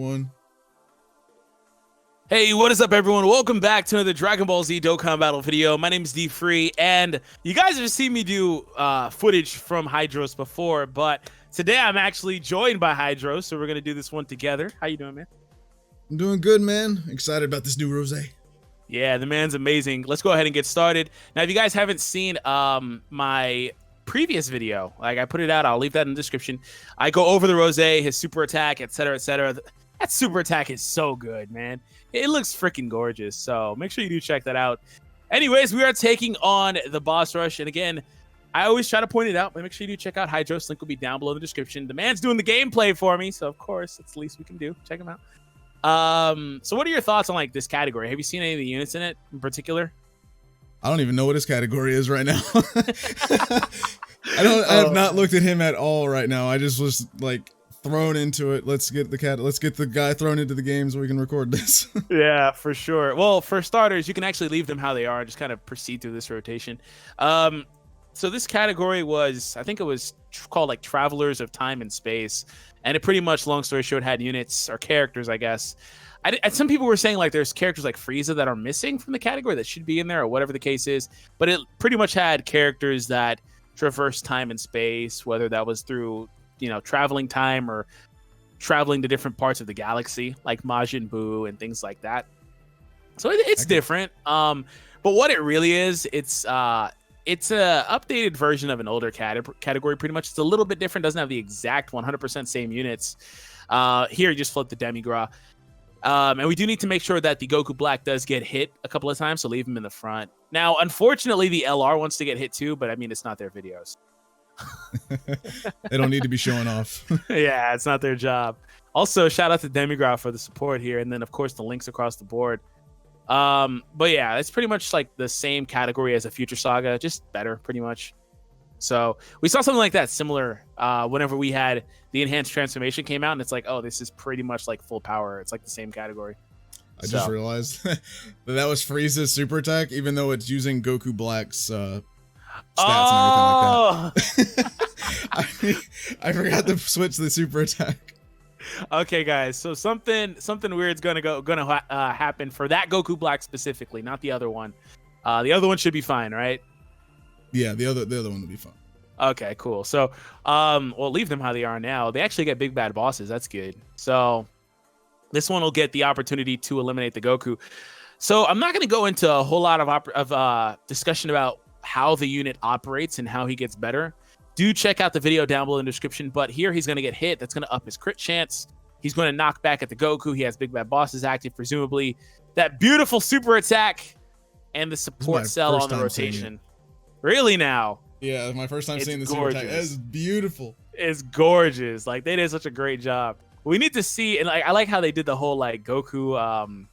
One. Hey, what is up, everyone? Welcome back to another Dragon Ball Z Dokkan Battle video. My name is DFree, and you guys have seen me do footage from Hydros before, but today I'm actually joined by Hydros, so we're going to do this one together. How you doing, man? I'm doing good, man. Excited about this new rose. Yeah, the man's amazing. Let's go ahead and get started. Now, if you guys haven't seen my previous video, like I put it out, I'll leave that in the description. I go over the rose, his super attack, etc., etc. That super attack is so good, man. It looks freaking gorgeous. So make sure you do check that out. Anyways, we are taking on the boss rush. And again, I always try to point it out, but make sure you do check out Hydros. Link will be down below in the description. The man's doing the gameplay for me. So of course, it's the least we can do. Check him out. So what are your thoughts on like this category? Have you seen any of the units in it in particular? I don't even know what his category is right now. I have not looked at him at all right now. I just was like thrown into it. Let's get the guy thrown into the game so we can record this. Yeah, for sure. Well, for starters, you can actually leave them how they are and just kind of proceed through this rotation. So this category was, I think it was called like Travelers of Time and Space, and it pretty much, long story short, had units or characters, I guess. Some people were saying like there's characters like Frieza that are missing from the category that should be in there or whatever the case is, but it pretty much had characters that traverse time and space, whether that was through, you know, traveling time or traveling to different parts of the galaxy, like Majin Buu and things like that. So it's different. But what it really is, it's a updated version of an older category. Pretty much, it's a little bit different. Doesn't have the exact 100% same units. Here, you just flip the Demigra. And we do need to make sure that the Goku Black does get hit a couple of times, so leave him in the front. Now, unfortunately, the LR wants to get hit too, but I mean, it's not their videos. They don't need to be showing off. Yeah, it's not their job. Also, shout out to Demigra for the support here, and then of course the links across the board. But yeah, it's pretty much like the same category as a Future Saga, just better, pretty much. So we saw something like that similar whenever we had the enhanced transformation came out, and it's like, oh, this is pretty much like full power. It's like the same category. I just realized that was Frieza's super attack, even though it's using Goku Black's stats and everything like that. I forgot to switch the super attack. Okay, guys. So something weird's gonna happen for that Goku Black specifically, not the other one. The other one should be fine, right? Yeah, the other one will be fine. Okay, cool. So, we'll leave them how they are now. They actually get big bad bosses. That's good. So, this one will get the opportunity to eliminate the Goku. So, I'm not going to go into a whole lot of discussion about how the unit operates and how he gets better. Do check out the video down below in the description. But here, he's going to get hit. That's going to up his crit chance. He's going to knock back at the Goku. He has big bad bosses active, presumably. That beautiful super attack and the support cell on the rotation. Really now? Yeah, my first time seeing the super attack. That is beautiful. It's gorgeous. Like, they did such a great job. We need to see, and like I like how they did the whole like Goku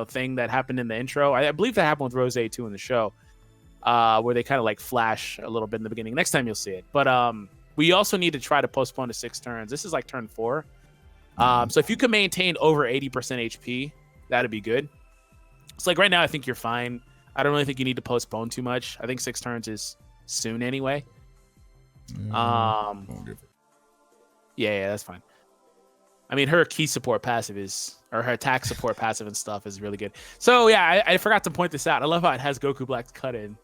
thing that happened in the intro. I believe that happened with Rose too in the show. Where they kind of like flash a little bit in the beginning. Next time you'll see it. But we also need to try to postpone to 6 turns. This is like turn 4. So if you can maintain over 80% HP, that'd be good. It's like right now I think you're fine. I don't really think you need to postpone too much. I think 6 turns is soon anyway. Yeah, that's fine. I mean, her key support passive or her attack support passive and stuff is really good. So yeah, I forgot to point this out. I love how it has Goku Black's cut in.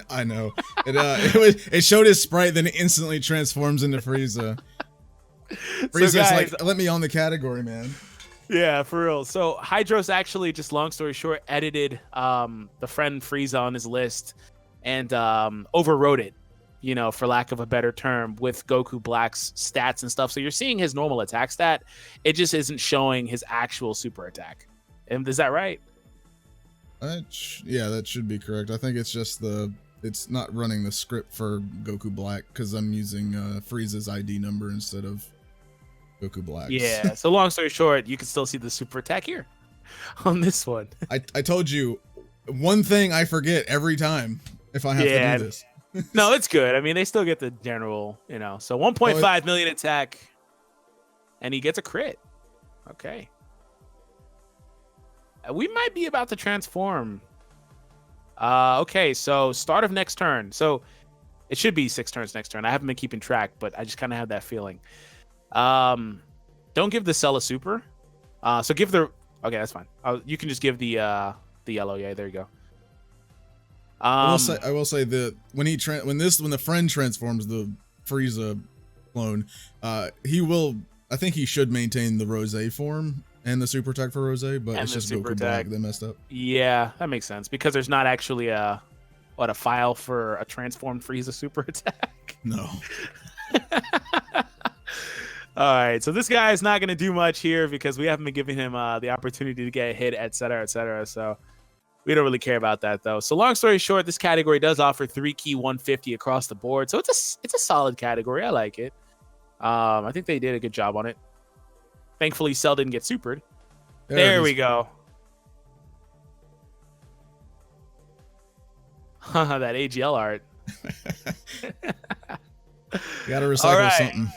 I know. It showed his sprite, then it instantly transforms into Frieza. Frieza's so guys, like, let me on the category, man. Yeah, for real. So Hydros actually, just long story short, edited the friend Frieza on his list and overwrote it, you know, for lack of a better term, with Goku Black's stats and stuff. So you're seeing his normal attack stat. It just isn't showing his actual super attack. And is that right? Yeah, that should be correct. I think it's just it's not running the script for Goku Black because I'm using Frieza's ID number instead of Goku Black. Yeah, so long story short, you can still see the super attack here on this one. I told you, one thing I forget every time if I have to do this. No, it's good. I mean, they still get the general, you know. So 1.5 million attack, and he gets a crit. Okay. We might be about to transform. Okay, so start of next turn. So it should be 6 turns next turn. I haven't been keeping track, but I just kind of have that feeling. Don't give the Cell a super. So give the okay, that's fine. You can just give the yellow. Yeah, there you go. I will say that when the friend transforms the Frieza clone, he will. I think he should maintain the Rose form and the super attack for Rose, but it's just Goku Black that messed up. Yeah, that makes sense because there's not actually a file for a transformed Frieza super attack. No. All right, so this guy is not going to do much here because we haven't been giving him the opportunity to get a hit, etc., etc. So we don't really care about that, though. So long story short, this category does offer 3-key 150 across the board. So it's a solid category. I like it. I think they did a good job on it. Thankfully, Cell didn't get supered. There we go. That AGL art. You gotta recycle something.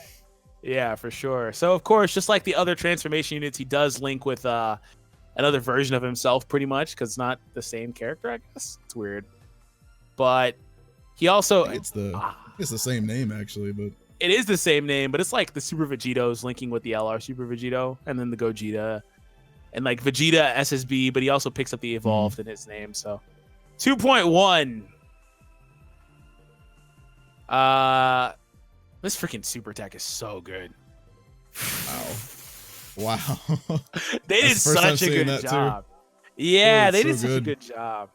Yeah, for sure. So, of course, just like the other transformation units, he does link with another version of himself, pretty much, because it's not the same character, I guess. It's weird. But he also... It's the same name, actually, but... It is the same name, but it's like the Super Vegeto's linking with the LR Super Vegito, and then the Gogeta, and like Vegeta SSB, but he also picks up the Evolved in his name, so... 2.1. This freaking super attack is so good. Wow. They did such a good job. Yeah, they did such a good job.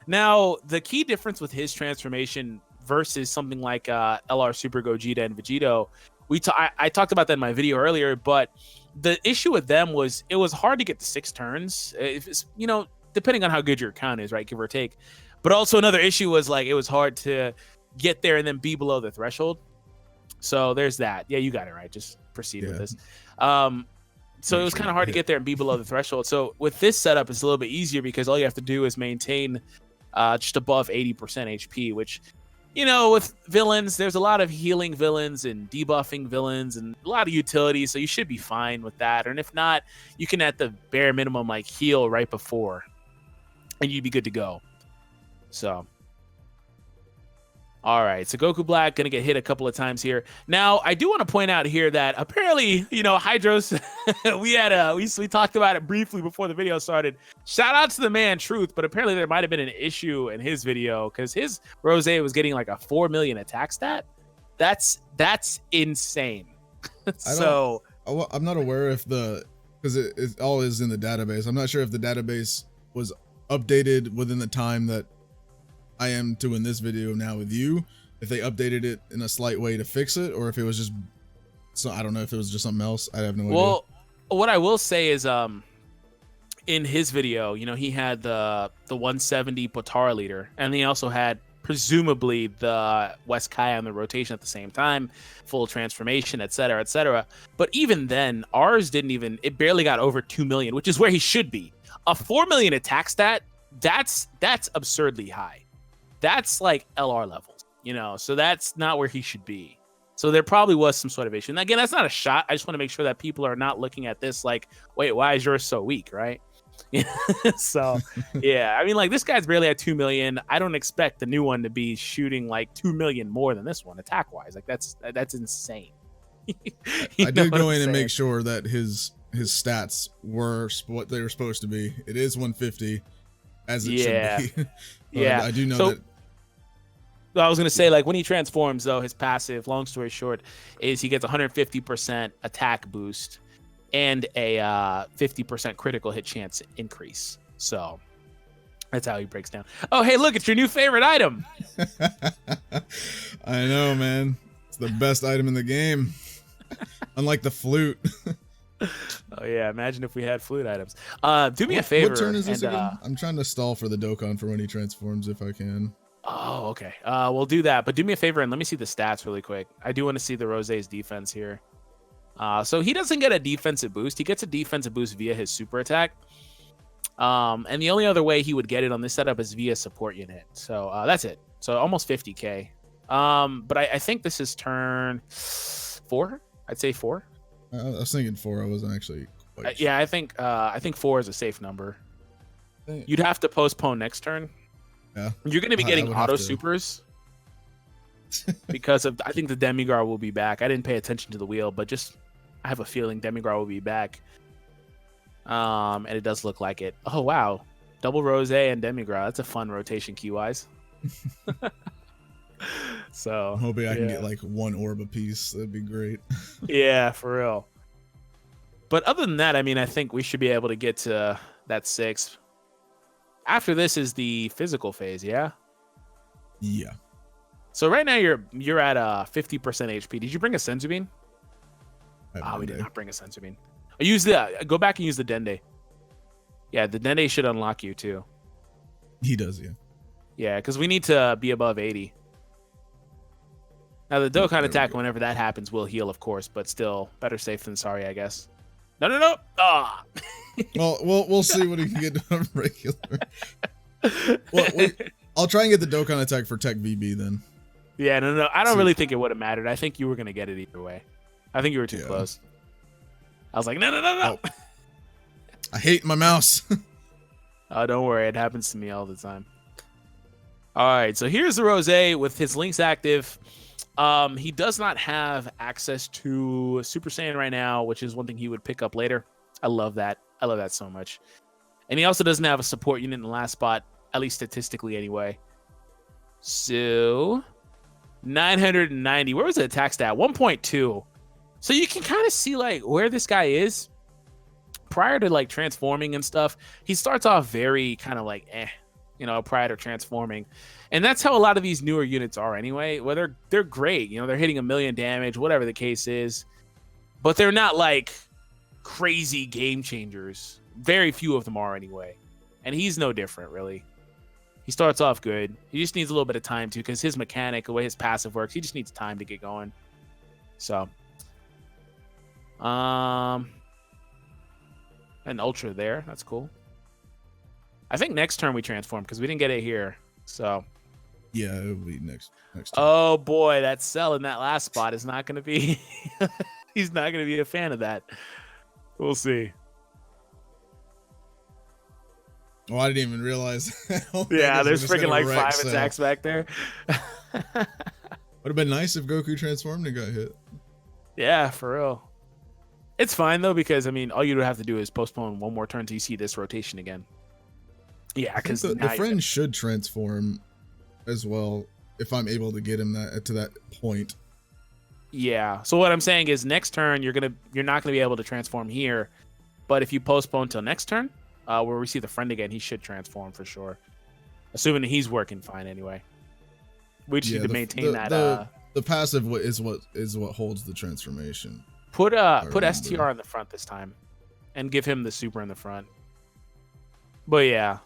Now, the key difference with his transformation versus something like LR Super Gogeta and Vegito, I talked about that in my video earlier, but the issue with them was it was hard to get to 6 turns. If it's, depending on how good your count is, right, give or take. But also another issue was like it was hard to get there and then be below the threshold. So there's that. Yeah, you got it right. Just proceed with this. So it was kind of hard to get there and be below the threshold. So with this setup, it's a little bit easier because all you have to do is maintain just above 80% HP, which, with villains, there's a lot of healing villains and debuffing villains and a lot of utility. So you should be fine with that. And if not, you can at the bare minimum like heal right before and you'd be good to go. So... All right, so Goku Black going to get hit a couple of times here. Now, I do want to point out here that apparently, Hydros, we talked about it briefly before the video started. Shout out to the man Truth, but apparently there might have been an issue in his video because his Rose was getting like a 4 million attack stat. That's insane. I'm not aware if because it all is in the database. I'm not sure if the database was updated within the time that I am doing this video now with you, if they updated it in a slight way to fix it, or if it was just, so I don't know if it was just something else. I have no idea. Well, what I will say is, in his video, he had the 170 Potara leader, and he also had presumably the West Kai on the rotation at the same time, full transformation, etc., etc. But even then, ours it barely got over 2 million, which is where he should be. A 4 million attack stat, that's absurdly high. That's like LR levels, so that's not where he should be. So there probably was some sort of issue. And again, that's not a shot. I just want to make sure that people are not looking at this like, wait, why is yours so weak, right? So, yeah, I mean, like this guy's barely at 2 million. I don't expect the new one to be shooting like 2 million more than this one attack wise. Like that's insane. I did go in and make sure that his stats were what they were supposed to be. It is 150 as it should be. Yeah, I do know that. I was going to say, like, when he transforms, though, his passive, long story short, is he gets 150% attack boost and a 50% critical hit chance increase. So that's how he breaks down. Oh, hey, look, it's your new favorite item. I know, man. It's the best item in the game. Unlike the flute. Oh, yeah. Imagine if we had flute items. Do me a favor. What turn is this again? I'm trying to stall for the Dokkan for when he transforms if I can. Oh, okay. We'll do that. But do me a favor and let me see the stats really quick. I do want to see the Rose's defense here. So he doesn't get a defensive boost. He gets a defensive boost via his super attack. And the only other way he would get it on this setup is via support unit. So that's it. So almost 50k. But I think this is turn 4. I'd say 4. I was thinking 4. I wasn't actually quite sure. Yeah, I think 4 is a safe number. You'd have to postpone next turn. Yeah. You're going to be getting auto supers because I think the Demigod will be back. I didn't pay attention to the wheel, but I have a feeling Demigod will be back. And it does look like it. Oh wow, double rose and demigod. That's a fun rotation key wise. So I'm hoping I can get like one orb a piece. That'd be great. Yeah, for real. But other than that, I mean, I think we should be able to get to that 6. After this is the physical phase, yeah? Yeah. So right now you're at 50% HP. Did you bring a senzu bean? We did not bring a senzu bean. Go back and use the dende. Yeah, the dende should unlock you too. He does, yeah. Yeah, because we need to be above 80. Now the Dokkan attack, whenever that happens, will heal, of course, but still better safe than sorry, I guess. No. Ah. Well, we'll see what he can get done regular. Well, I'll try and get the Dokkan attack for Tech VB then. Yeah, no. I don't really think it would have mattered. I think you were gonna get it either way. I think you were too close. I was like, no. Oh. I hate my mouse. Oh, don't worry. It happens to me all the time. All right, so here's the Rose with his links active. He does not have access to Super Saiyan right now, which is one thing he would pick up later. I love that. I love that so much. And he also doesn't have a support unit in the last spot, at least statistically anyway. So 990. Where was the attack stat? 1.2. So you can kind of see like where this guy is prior to like transforming and stuff. He starts off very kind of like prior to transforming. And that's how a lot of these newer units are anyway. Well, they're great. They're hitting 1 million damage, whatever the case is. But they're not like crazy game changers. Very few of them are anyway. And he's no different, really. He starts off good. He just needs a little bit of time too, because his mechanic, the way his passive works, he just needs time to get going. So, an ultra there. That's cool. I think next turn we transform because we didn't get it here. So, yeah, it'll be next turn. Oh boy, that cell in that last spot is not going to be. He's not going to be a fan of that. We'll see. Oh, I didn't even realize. Yeah, there's freaking like 5 attacks back there. Would have been nice if Goku transformed and got hit. Yeah, for real. It's fine though, because I mean, all you would have to do is postpone one more turn till you see this rotation again. Yeah, because the friend should transform as well if I'm able to get him to that point. Yeah. So what I'm saying is, next turn you're not gonna be able to transform here, but if you postpone till next turn, where we see the friend again, he should transform for sure. Assuming that he's working fine anyway. We just need to maintain that. The passive is what holds the transformation. Put STR in the front this time, and give him the super in the front. But yeah.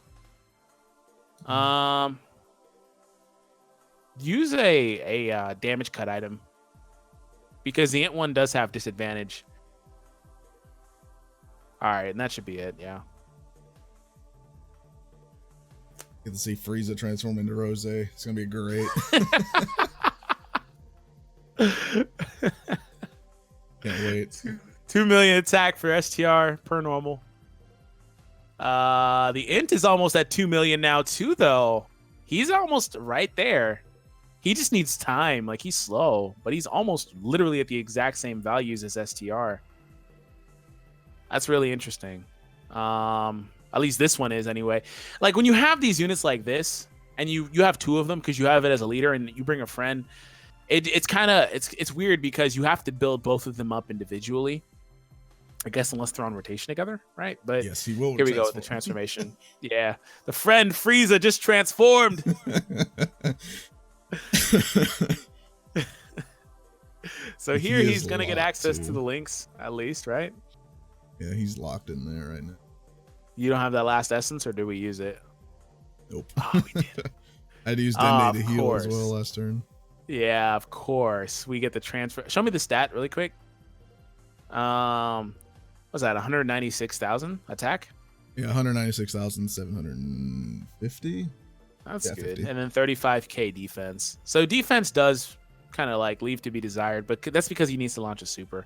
Use a damage cut item, because the INT one does have disadvantage. All right, and that should be it. Yeah. Get to see Frieza transform into Rose. It's gonna be great. Can't wait. 2 million attack for STR per normal. The INT is almost at 2 million now too, though. He's almost right there. He just needs time. Like, he's slow, but he's almost literally at the exact same values as STR. That's really interesting. At least this one is anyway. Like, when you have these units like this, and you have 2 of them because you have it as a leader, and you bring a friend, it's weird because you have to build both of them up individually. I guess unless they're on rotation together, right? But yes, he will. Here we go with the transformation. Yeah, the friend Frieza just transformed. So here he's gonna get access to the links, at least, right? Yeah, he's locked in there right now. You don't have that last essence, or did we use it? Nope. Oh, we did. I had to use Dende to heal as well last turn. Yeah, of course. We get the transfer. Show me the stat really quick. Was that 196,000 attack? Yeah, 196,750. That's good. 50. And then 35k defense. So defense does kind of like leave to be desired, but that's because he needs to launch a super.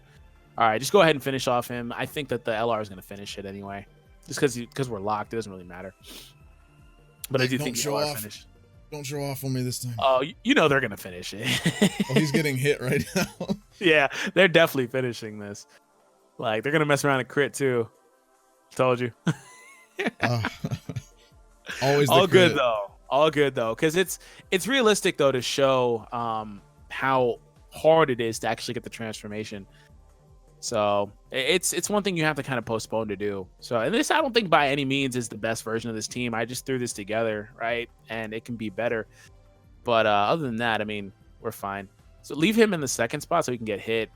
All right, just go ahead and finish off him. I think that the LR is going to finish it anyway. Just because we're locked, it doesn't really matter. But I do think the LR finish. Don't show off on me this time. Oh, you know they're going to finish it. Oh, he's getting hit right now. Yeah, they're definitely finishing this. Like, they're going to mess around and crit too. Told you. Always all good though. All good though, because it's realistic though to show how hard it is to actually get the transformation. So it's one thing you have to kind of postpone to do. So, and this I don't think by any means is the best version of this team. I just threw this together, right? And it can be better. But other than that, I mean, we're fine. So leave him in the second spot so he can get hit.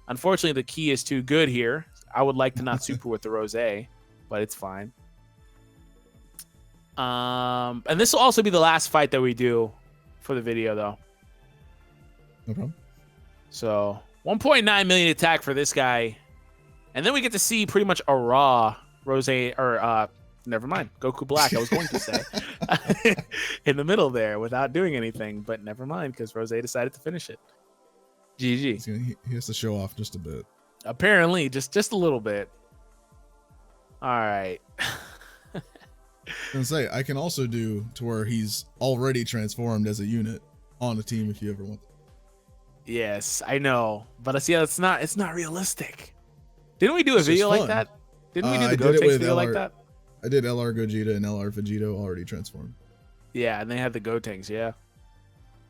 Unfortunately, the key is too good here. I would like to not super with the Rose, but it's fine. And this will also be the last fight that we do for the video, though. No problem. So 1.9 million attack for this guy, and then we get to see pretty much a raw Rose or never mind, Goku Black. I was going to say in the middle there without doing anything, but never mind because Rose decided to finish it. GG. He has to show off just a bit. Apparently, just a little bit. All right. I was gonna say I can also do to where he's already transformed as a unit on a team if you ever want. Yes, I know, but see, it's not realistic. Didn't we do a video like that? Didn't we do the Gotenks video like that? I did LR Gogeta and LR Vegito already transformed. Yeah, and they had the Gotenks. Yeah.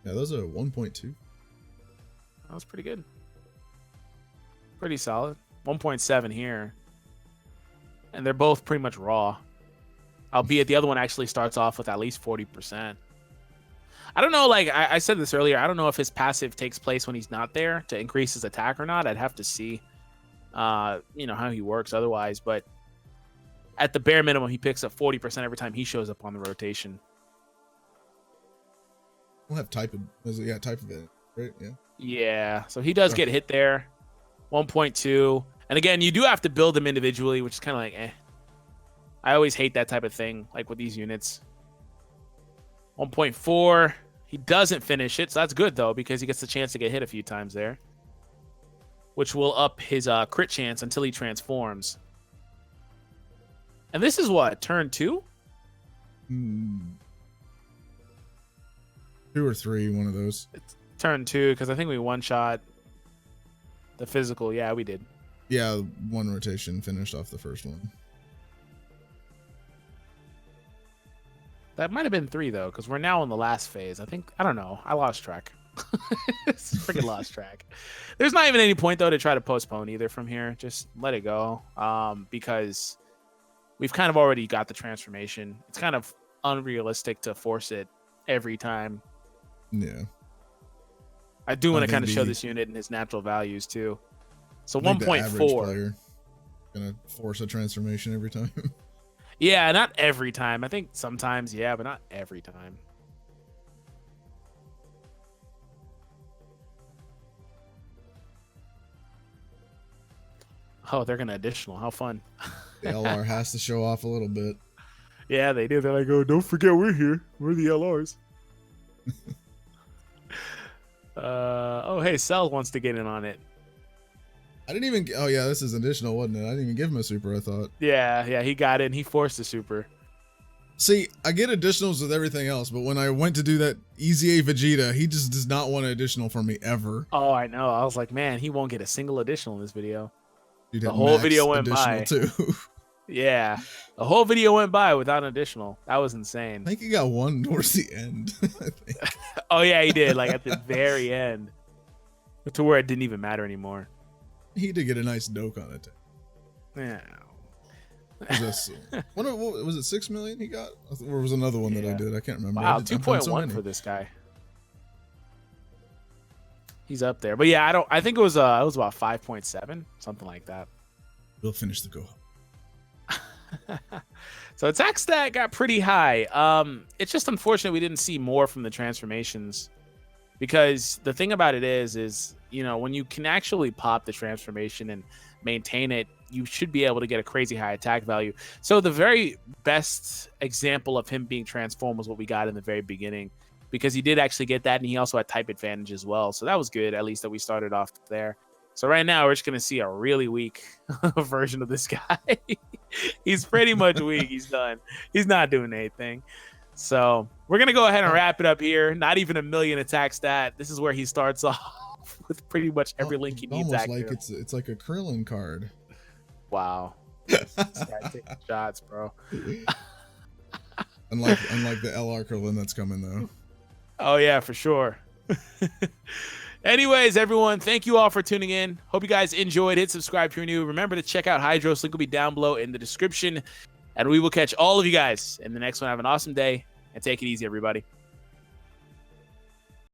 Yeah, those are 1.2. That was pretty good. Pretty solid. 1.7 here. And they're both pretty much raw. Albeit the other one actually starts off with at least 40%. I don't know, like I said this earlier, I don't know if his passive takes place when he's not there to increase his attack or not. I'd have to see how he works otherwise, but at the bare minimum, he picks up 40% every time he shows up on the rotation. We'll have type of it, right? Yeah. Yeah, so he does get hit there. 1.2. And again, you do have to build them individually, which is kind of like, eh. I always hate that type of thing, like with these units. 1.4. He doesn't finish it, so that's good, though, because he gets the chance to get hit a few times there, which will up his crit chance until he transforms. And this is what, turn 2? 2 or 3, one of those. It's turn 2, because I think we one-shot the physical. Yeah, we did. Yeah, one rotation finished off the first one. That might have been 3, though, because we're now in the last phase. I don't know. I lost track. Freaking lost track. There's not even any point, though, to try to postpone either from here. Just let it go, because we've kind of already got the transformation. It's kind of unrealistic to force it every time. Yeah. I do want to kind of show this unit and his natural values, too. So 1.4. Gonna force a transformation every time. Yeah, not every time. I think sometimes, yeah, but not every time. Oh, they're going to additional. How fun. The LR has to show off a little bit. Yeah, they do. They're like, oh, don't forget we're here. We're the LRs. Oh, hey, Cell wants to get in on it. I didn't even. Oh, yeah, this is additional, wasn't it? I didn't even give him a super, I thought. Yeah, he got in. He forced the super. See, I get additionals with everything else, but when I went to do that Easy A Vegeta, he just does not want an additional from me ever. Oh, I know. I was like, man, he won't get a single additional in this video. Dude, the whole video went by. Too. Yeah, the whole video went by without an additional. That was insane. I think he got one towards the end. I think. Oh, yeah, he did. Like at the very end. To where it didn't even matter anymore. He did get a nice Dokkan attack. Yeah. Was it 6 million he got? Or was another one that I did? I can't remember. Wow, 2.1 for this guy. He's up there. But yeah, I think it was about 5.7, something like that. We'll finish the go. So attack stat got pretty high. It's just unfortunate we didn't see more from the transformations. Because the thing about it is, when you can actually pop the transformation and maintain it, you should be able to get a crazy high attack value. So the very best example of him being transformed was what we got in the very beginning, because he did actually get that, and he also had type advantage as well. So that was good, at least that we started off there. So right now, we're just going to see a really weak version of this guy. He's pretty much weak. He's done. He's not doing anything. So we're going to go ahead and wrap it up here. Not even a million attack stat. This is where he starts off with pretty much every link he needs. Almost like it's like a Krillin card. Wow. This guy taking shots, bro. unlike the LR Krillin that's coming though. Oh yeah, for sure. Anyways, everyone, thank you all for tuning in. Hope you guys enjoyed. Hit subscribe if you're new. Remember to check out Hydros. Link will be down below in the description. And we will catch all of you guys in the next one. Have an awesome day and take it easy, everybody.